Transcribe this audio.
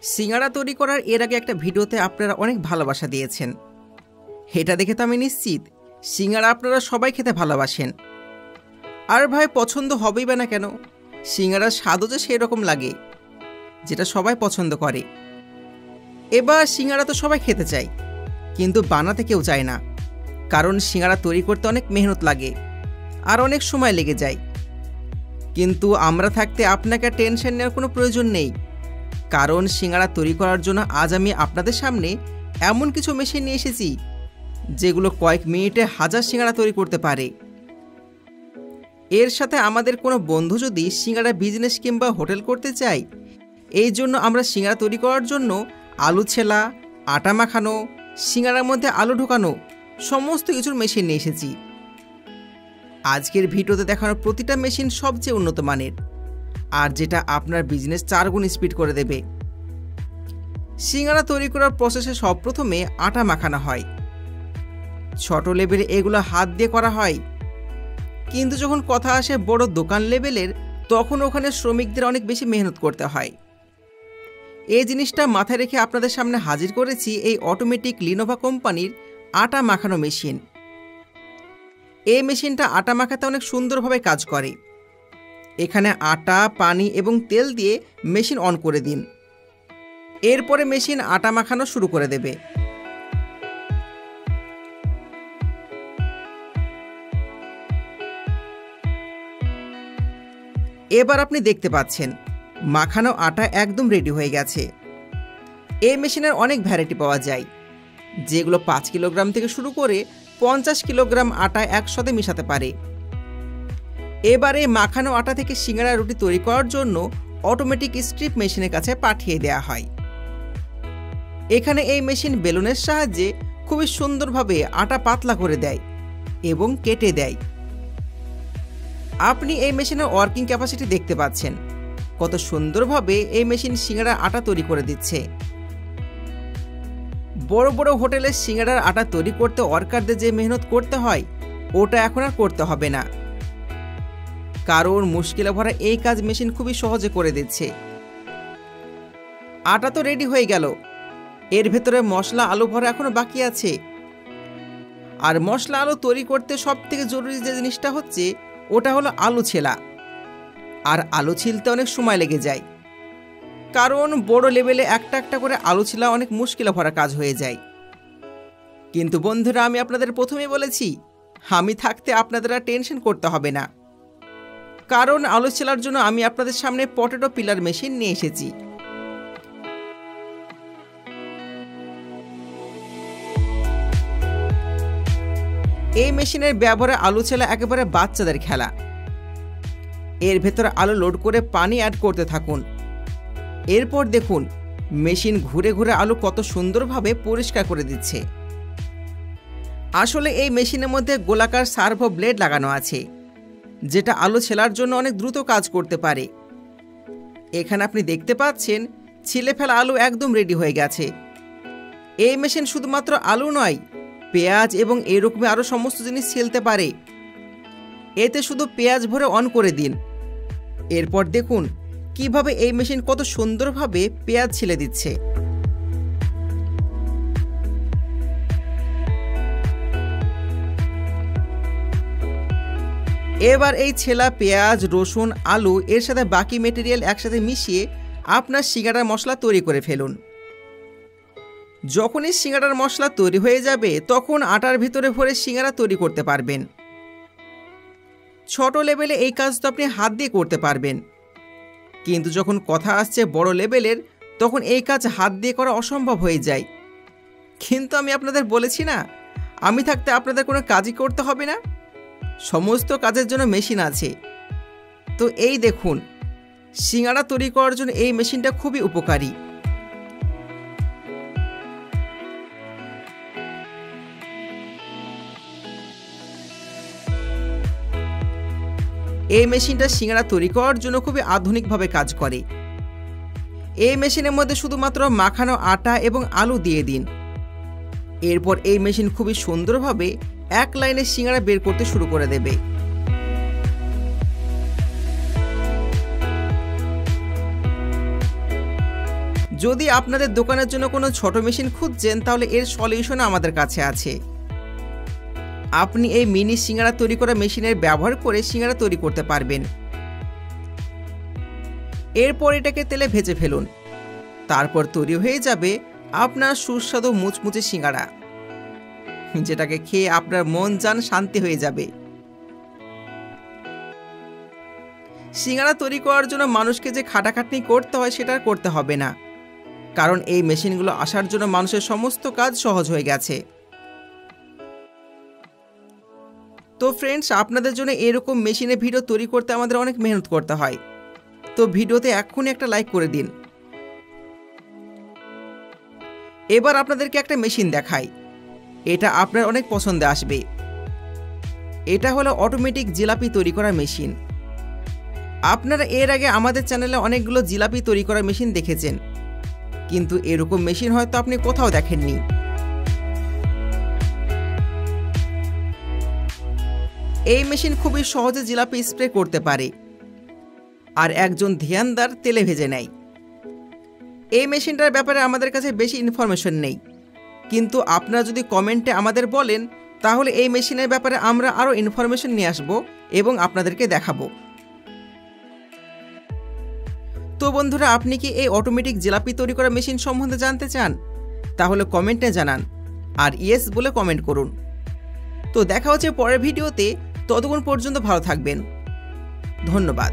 সিঙ্গাড়া তৈরি করার এর আগে একটা ভিডিওতে আপনারা অনেক ভালোবাসা দিয়েছেন। এটা দেখে তো আমি নিশ্চিত সিঙ্গাড়া আপনারা সবাই খেতে ভালোবাসেন। আর ভাই পছন্দ হবেই বা না কেন, সিঙ্গাড়ার স্বাদও যে সেই রকম লাগে যেটা সবাই পছন্দ করে। এবার সিঙ্গাড়া তো সবাই খেতে চায়, কিন্তু বানাতে কেউ চায় না, কারণ সিঙ্গাড়া তৈরি করতে অনেক মেহনত লাগে আর অনেক সময় লেগে যায়। কিন্তু আমরা থাকতে আপনাকে টেনশন নেওয়ার কোনো প্রয়োজন নেই, কারণ সিঙ্গাড়া তৈরি করার জন্য আজ আমি আপনাদের সামনে এমন কিছু মেশিন নিয়ে এসেছি যেগুলো কয়েক মিনিটে হাজার সিঙ্গাড়া তৈরি করতে পারে। এর সাথে আমাদের কোনো বন্ধু যদি সিঙ্গাড়া বিজনেস কিংবা হোটেল করতে চায়, এই জন্য আমরা সিঙ্গাড়া তৈরি করার জন্য আলু ছেলা, আটা মাখানো, সিঙ্গাড়ার মধ্যে আলু ঢোকানো সমস্ত কিছুর মেশিন নিয়ে এসেছি। আজকের ভিডিওতে দেখানো প্রতিটা মেশিন সবচেয়ে উন্নত মানের, আর যেটা আপনার বিজনেস 4 গুণ স্পিড করে দেবে। সিঙ্গাড়া তৈরি করার প্রসেসে সবপ্রথমে আটা মাখানো হয়। ছোট লেভেলে এগুলো হাত দিয়ে করা হয়, কিন্তু যখন কথা আসে বড় দোকান লেভেলের, তখন ওখানে শ্রমিকদের অনেক বেশি মেহনত করতে হয়। এই জিনিসটা মাথায় রেখে আপনাদের সামনে হাজির করেছি এই অটোমেটিক লিনোভা কোম্পানির আটা মাখানো মেশিন। এই মেশিনটা আটা মাখাতে অনেক সুন্দরভাবে কাজ করে। এখানে আটা, পানি এবং তেল দিয়ে মেশিন অন করে দিন, এরপরে মেশিন আটা মাখানো শুরু করে দেবে। এবার আপনি দেখতে পাচ্ছেন মাখানো আটা একদম রেডি হয়ে গেছে। এই মেশিনের অনেক ভ্যারাইটি পাওয়া যায়, যেগুলো 5 কিলোগ্রাম থেকে শুরু করে 50 কিলোগ্রাম আটা একসাথে মিশাতে পারে। এবারে মাখানো আটা থেকে সিঙ্গাড়া রুটি তৈরি করার জন্য অটোমেটিক স্ট্রিপ মেশিনের কাছে পাঠিয়ে দেওয়া হয়। এখানে এই মেশিন বেলুনের সাহায্যে খুবই সুন্দরভাবে আটা পাতলা করে দেয় এবং কেটে দেয়। আপনি এই মেশিনের ওয়ার্কিং ক্যাপাসিটি দেখতে পাচ্ছেন, কত সুন্দরভাবে এই মেশিন সিঙ্গাড়ার আটা তৈরি করে দিচ্ছে। বড় বড় হোটেলে সিঙ্গাড়ার আটা তৈরি করতে ওয়ার্কারদের যে মেহনত করতে হয়, ওটা এখন আর করতে হবে না, কারণ মুশকিলে ভরা এই কাজ মেশিন খুবই সহজে করে দিচ্ছে। আটা তো রেডি হয়ে গেল, এর ভেতরে মশলা আলু ভরা এখনো বাকি আছে। আর মশলা আলু তৈরি করতে সব থেকে জরুরি যে জিনিসটা হচ্ছে, ওটা হলো আলু ছেলা। আর আলু ছিলতে অনেক সময় লেগে যায়, কারণ বড় লেভেলে একটা একটা করে আলু ছিলা অনেক মুশকিলে ভরা কাজ হয়ে যায়। কিন্তু বন্ধুরা, আমি আপনাদের প্রথমেই বলেছি, আমি থাকতে আপনাদের আর টেনশন করতে হবে না, কারণ আলু ছেলার জন্য আমি আপনাদের সামনে পটেটো পিলার মেশিন নিয়ে এসেছি। এই মেশিনের ব্যবহারে আলু ছেলা একেবারে বাচ্চাদের খেলা। এর ভেতরে আলু লোড করে পানি অ্যাড করতে থাকুন, এরপর দেখুন মেশিন ঘুরে ঘুরে আলু কত সুন্দরভাবে পরিষ্কার করে দিচ্ছে। আসলে এই মেশিনের মধ্যে গোলাকার সার্ভো ব্লেড লাগানো আছে, যেটা আলু ছেলার জন্য অনেক দ্রুত কাজ করতে পারে। এখানে আপনি দেখতে পাচ্ছেন ছিলে ফেলা আলু একদম রেডি হয়ে গেছে। এই মেশিন শুধুমাত্র আলু নয়, পেঁয়াজ এবং এরকমই আরও সমস্ত জিনিস ছিলতে পারে। এতে শুধু পেঁয়াজ ভরে অন করে দিন, এরপর দেখুন কিভাবে এই মেশিন কত সুন্দরভাবে পেঁয়াজ ছিলে দিচ্ছে। এবার এই ছেলা পেঁয়াজ, রসুন, আলু এর সাথে বাকি মেটেরিয়াল একসাথে মিশিয়ে আপনার সিঙ্গাড়ার মশলা তৈরি করে ফেলুন। যখনই সিঙ্গাড়ার মশলা তৈরি হয়ে যাবে, তখন আটার ভিতরে ভরে সিঙ্গাড়া তৈরি করতে পারবেন। ছোট লেভেলে এই কাজ তো আপনি হাত দিয়ে করতে পারবেন, কিন্তু যখন কথা আসছে বড় লেভেলের, তখন এই কাজ হাত দিয়ে করা অসম্ভব হয়ে যায়। কিন্তু আমি আপনাদের বলেছি না, আমি থাকতে আপনাদের কোনো কাজই করতে হবে না, সমস্ত কাজের জন্য মেশিন আছে। তো এই দেখুন, সিঙ্গাড়া তৈরি করার জন্য এই মেশিনটা খুবই উপকারী। এই মেশিনটা সিঙ্গাড়া তৈরি করার জন্য খুবই আধুনিকভাবে কাজ করে। এই মেশিনের মধ্যে শুধুমাত্র মাখানো আটা এবং আলু দিয়ে দিন, এরপর এই মেশিন খুবই সুন্দরভাবে এক লাইনে সিঙ্গাড়া বের করতে শুরু করে দেবে। যদি আপনাদের দোকানের জন্য কোনো ছোট মেশিন খুঁজছেন তাহলে এর সলিউশন আমাদের কাছে আছে। আপনি এই মিনি সিঙ্গারা তৈরি করা মেশিনের ব্যবহার করে সিঙ্গারা তৈরি করতে পারবেন। এরপর এটাকে তেলে ভেজে ফেলুন। তারপর তৈরি হয়ে যাবে আপনার সুস্বাদু মুচমুচে সিঙ্গারা, যেটাকে খেয়ে আপনার মন জান শান্তি হয়ে যাবে। সিঙ্গারা তৈরি করার জন্য মানুষকে যে খাটাখাটনি করতে হয় সেটা করতে হবে না, কারণ এই মেশিনগুলো আসার জন্য মানুষের সমস্ত কাজ সহজ হয়ে গেছে। তো ফ্রেন্ডস, আপনাদের জন্য এরকম মেশিনের ভিডিও তৈরি করতে আমাদের অনেক মেহনত করতে হয়। তো ভিডিওতে এক্ষুনি একটা লাইক করে দিন। এবার আপনাদেরকে একটা মেশিন দেখাই, এটা আপনার অনেক পছন্দে আসবে। এটা হলো অটোমেটিক জিলাপি তৈরি করা মেশিন। আপনারা এর আগে আমাদের চ্যানেলে অনেকগুলো জিলাপি তৈরি করা মেশিন দেখেছেন, কিন্তু এরকম মেশিন হয়তো আপনি কোথাও দেখেননি। এই মেশিন খুবই সহজে জিলাপি স্প্রে করতে পারে, আর একজন ধ্যানদার তেলে ভেজে নেয়। এই মেশিনটার ব্যাপারে আমাদের কাছে বেশি ইনফরমেশন নেই, কিন্তু আপনারা যদি কমেন্টে আমাদের বলেন তাহলে এই মেশিনের ব্যাপারে আমরা আরও ইনফরমেশন নিয়ে আসব এবং আপনাদেরকে দেখাবো। তো বন্ধুরা, আপনি কি এই অটোমেটিক জিলাপি তৈরি করা মেশিন সম্বন্ধে জানতে চান? তাহলে কমেন্টে জানান আর ইয়েস বলে কমেন্ট করুন। তো দেখা হচ্ছে পরের ভিডিওতে, ততক্ষণ পর্যন্ত ভালো থাকবেন। ধন্যবাদ।